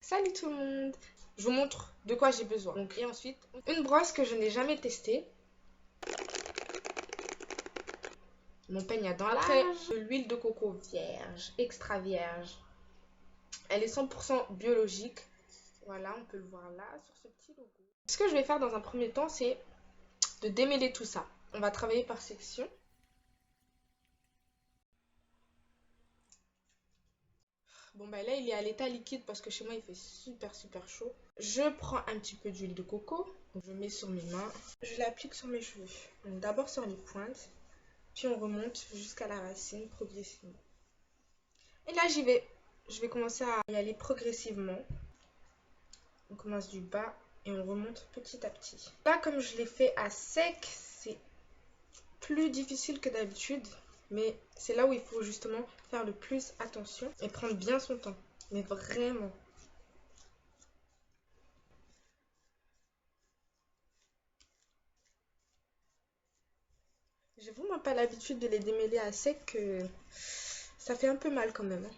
Salut tout le monde! Je vous montre de quoi j'ai besoin. Et ensuite, une brosse que je n'ai jamais testée. Mon peigne à dents larges. De l'huile de coco vierge, extra vierge. Elle est 100% biologique. Voilà, on peut le voir là sur ce petit logo. Ce que je vais faire dans un premier temps, c'est de démêler tout ça. On va travailler par section. Bon bah là il est à l'état liquide parce que chez moi il fait super chaud. Je prends un petit peu d'huile de coco, je mets sur mes mains, je l'applique sur mes cheveux. Donc d'abord sur les pointes, puis on remonte jusqu'à la racine progressivement. Et là j'y vais, je vais commencer à y aller progressivement. On commence du bas et on remonte petit à petit. Là comme je l'ai fait à sec, c'est plus difficile que d'habitude. Mais c'est là où il faut justement faire le plus attention et prendre bien son temps. Mais vraiment. J'ai vraiment pas l'habitude de les démêler à sec. Ça fait un peu mal quand même.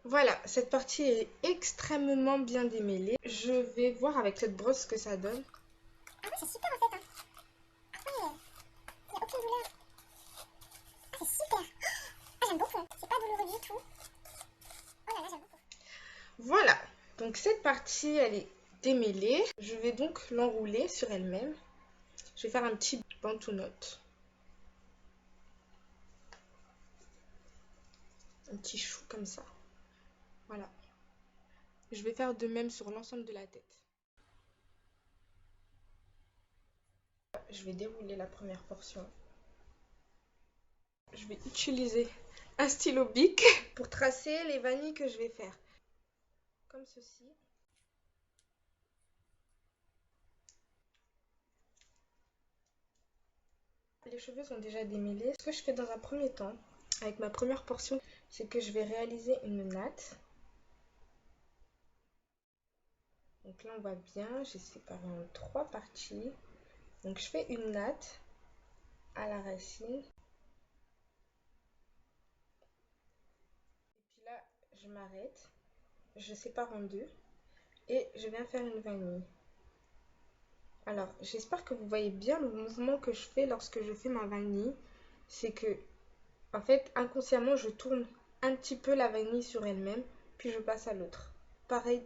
Voilà, cette partie est extrêmement bien démêlée. Je vais voir avec cette brosse ce que ça donne. Ah ouais, c'est super en fait. Ah ouais, il n'y a aucune douleur. Ah, c'est super. Ah, j'aime beaucoup. C'est pas douloureux du tout. Oh là là, j'aime beaucoup. Voilà, donc cette partie, elle est démêlée. Je vais donc l'enrouler sur elle-même. Je vais faire un petit bantou note. Un petit chou comme ça. Voilà. Je vais faire de même sur l'ensemble de la tête. Je vais dérouler la première portion. Je vais utiliser un stylo bic pour tracer les vanilles que je vais faire. Comme ceci. Les cheveux sont déjà démêlés. Ce que je fais dans un premier temps, avec ma première portion, c'est que je vais réaliser une natte. Donc là, on voit bien, j'ai séparé en 3 parties. Donc je fais une natte à la racine. Et puis là, je m'arrête. Je sépare en 2. Et je viens faire une vanille. Alors, j'espère que vous voyez bien le mouvement que je fais lorsque je fais ma vanille. C'est que, en fait, inconsciemment, je tourne un petit peu la vanille sur elle-même, puis je passe à l'autre. Pareil,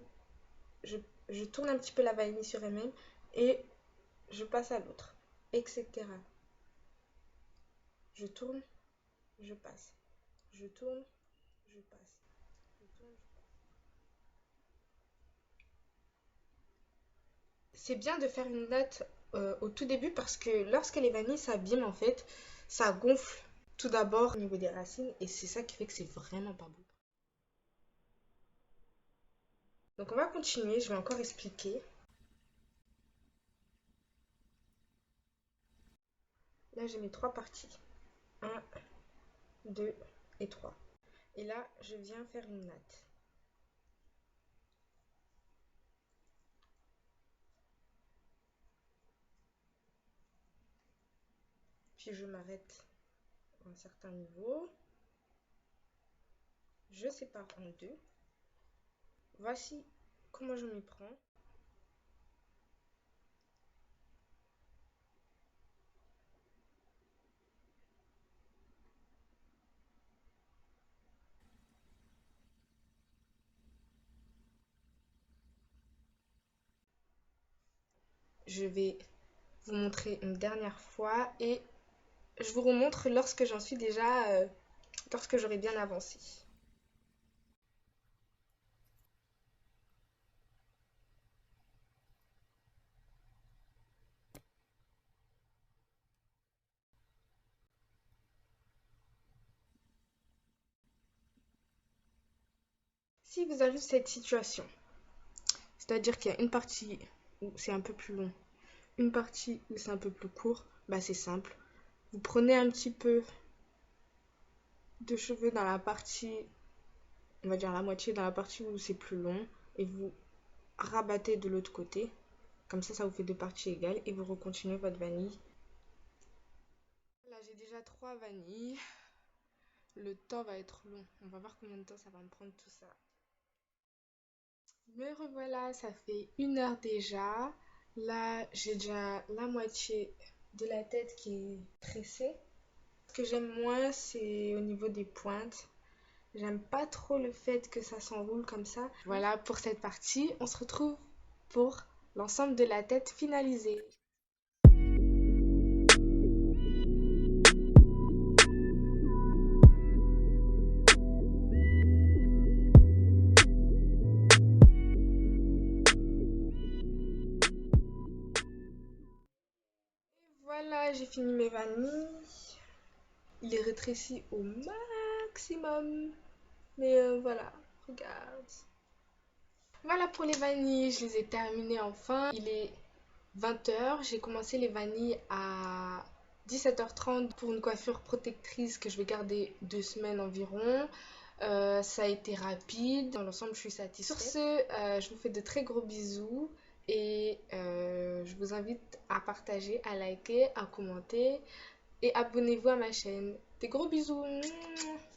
je tourne un petit peu la vanille sur elle-même et je passe à l'autre, etc. Je tourne, je passe. Je tourne, je passe. Je tourne, je passe. C'est bien de faire une natte au tout début parce que lorsque les vanilles s'abîment, en fait, ça gonfle tout d'abord au niveau des racines et c'est ça qui fait que c'est vraiment pas beau. Donc on va continuer, je vais encore expliquer. Là j'ai mes 3 parties. 1, 2 et 3. Et là je viens faire une natte. Puis je m'arrête à un certain niveau. Je sépare en 2. Voici comment je m'y prends. Je vais vous montrer une dernière fois et je vous remontre lorsque j'en suis déjà, lorsque j'aurai bien avancé. Si vous avez cette situation, c'est-à-dire qu'il y a une partie où c'est un peu plus long, une partie où c'est un peu plus court, bah c'est simple. Vous prenez un petit peu de cheveux dans la partie, on va dire la moitié, dans la partie où c'est plus long, et vous rabattez de l'autre côté. Comme ça vous fait 2 parties égales et vous recontinuez votre vanille déjà 3 vanilles. Le temps va être long. On va voir combien de temps ça va me prendre tout ça. Me revoilà, ça fait 1 heure déjà. Là, j'ai déjà la moitié de la tête qui est tressée. Ce que j'aime moins, c'est au niveau des pointes. J'aime pas trop le fait que ça s'enroule comme ça. Voilà pour cette partie. On se retrouve pour l'ensemble de la tête finalisée. Voilà, j'ai fini mes vanilles. Il est rétréci au maximum. Mais voilà, regarde. Voilà pour les vanilles, je les ai terminées enfin. Il est 20 h. J'ai commencé les vanilles à 17 h 30 pour une coiffure protectrice que je vais garder 2 semaines environ. Ça a été rapide. Dans l'ensemble, je suis satisfaite. Sur ce, je vous fais de très gros bisous et je vous invite à partager, à liker, à commenter et abonnez-vous à ma chaîne. Des gros bisous.